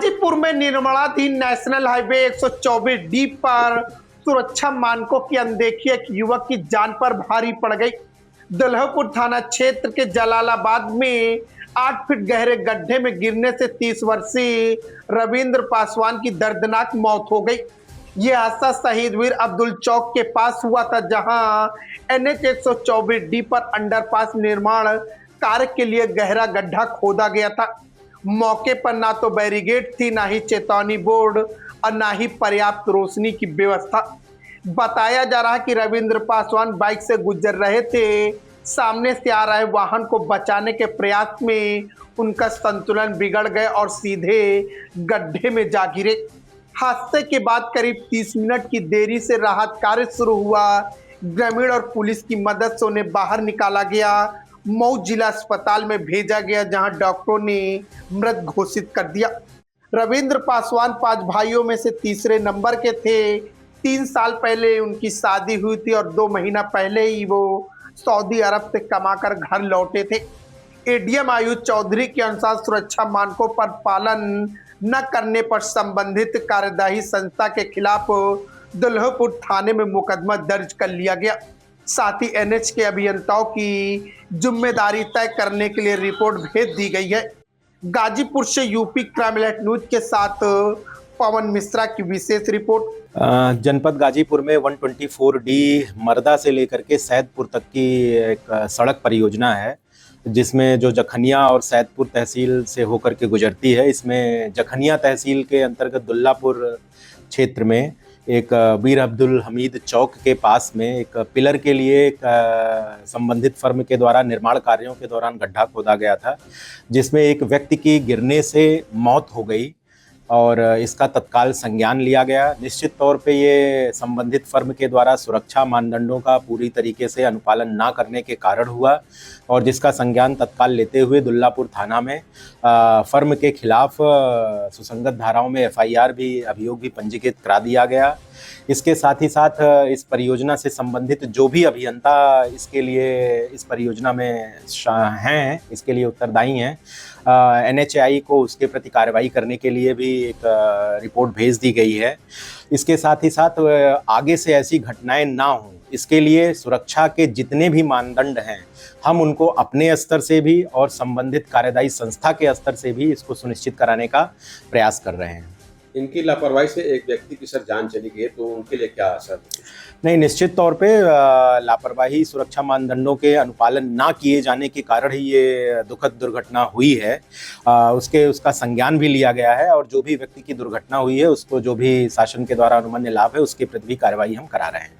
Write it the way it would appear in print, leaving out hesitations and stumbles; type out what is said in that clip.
गाजीपुर में निर्माणाधीन national highway 124 D पर सुरक्षा मानकों की अनदेखी एक युवक की जान पर भारी पड़ गई। दुल्हापुर थाना क्षेत्र के जलालाबाद में 8 फीट गहरे गड्ढे में गिरने से 30 वर्षीय रविंद्र पासवान की दर्दनाक मौत हो गई। यह हादसा शहीद वीर अब्दुल चौक के पास हुआ था, जहां NH 124 डी पर अंडरपास निर्माण कार्य के लिए गहरा गड्ढा खोदा गया था। मौके पर ना तो बैरिकेड थी, ना ही चेतावनी बोर्ड और ना ही पर्याप्त रोशनी की व्यवस्था। बताया जा रहा है कि रविंद्र पासवान बाइक से गुजर रहे थे। सामने से आ रहे वाहन को बचाने के प्रयास में उनका संतुलन बिगड़ गया और सीधे गड्ढे में जा गिरे। हादसे के बाद करीब 30 मिनट की देरी से राहत कार्य शुरू हुआ। ग्रामीण और पुलिस की मदद से उन्हें बाहर निकाला गया। मऊ जिला अस्पताल में भेजा गया, जहां डॉक्टरों ने मृत घोषित कर दिया। रविंद्र पासवान 5 भाइयों में से तीसरे नंबर के थे। 3 साल पहले उनकी शादी हुई थी और 2 महीना पहले ही वो सऊदी अरब से कमाकर घर लौटे थे। ADM आयुष चौधरी के अनुसार सुरक्षा मानकों पर पालन न करने पर संबंधित कार्यदायी संस्था के खिलाफ दुल्हापुर थाने में मुकदमा दर्ज कर लिया गया। साथ ही NH के अभियंताओं की जिम्मेदारी तय करने के लिए रिपोर्ट भेज दी गई है। गाजीपुर से यूपी क्राइम अलर्ट न्यूज के साथ पवन मिश्रा की विशेष रिपोर्ट। जनपद गाजीपुर में 124D मरदा से लेकर के सैदपुर तक की एक सड़क परियोजना है, जिसमें जो जखनिया और सैदपुर तहसील से होकर के गुजरती है। इसमें जखनिया तहसील के अंतर्गत दुल्लापुर क्षेत्र में एक वीर अब्दुल हमीद चौक के पास में एक पिलर के लिए एक संबंधित फर्म के द्वारा निर्माण कार्यों के दौरान गड्ढा खोदा गया था, जिसमें एक व्यक्ति की गिरने से मौत हो गई और इसका तत्काल संज्ञान लिया गया। निश्चित तौर पे ये संबंधित फर्म के द्वारा सुरक्षा मानदंडों का पूरी तरीके से अनुपालन ना करने के कारण हुआ और जिसका संज्ञान तत्काल लेते हुए दुल्लापुर थाना में फर्म के खिलाफ सुसंगत धाराओं में FIR भी, अभियोग भी पंजीकृत करा दिया गया। इसके साथ ही साथ इस परियोजना से संबंधित जो भी अभियंता इसके लिए इस परियोजना में हैं, इसके लिए उत्तरदायी हैं, NHAI को उसके प्रति कार्रवाई करने के लिए भी एक रिपोर्ट भेज दी गई है। इसके साथ ही साथ आगे से ऐसी घटनाएं ना हों, इसके लिए सुरक्षा के जितने भी मानदंड हैं, हम उनको अपने स्तर से भी और संबंधित कार्यदायी संस्था के स्तर से भी इसको सुनिश्चित कराने का प्रयास कर रहे हैं। इनकी लापरवाही से एक व्यक्ति की सर जान चली गई, तो उनके लिए क्या असर? नहीं, निश्चित तौर पे लापरवाही, सुरक्षा मानदंडों के अनुपालन ना किए जाने के कारण ही ये दुखद दुर्घटना हुई है। उसका संज्ञान भी लिया गया है और जो भी व्यक्ति की दुर्घटना हुई है उसको जो भी शासन के द्वारा अनुमन्य लाभ है उसके प्रति भी कार्रवाई हम करा रहे हैं।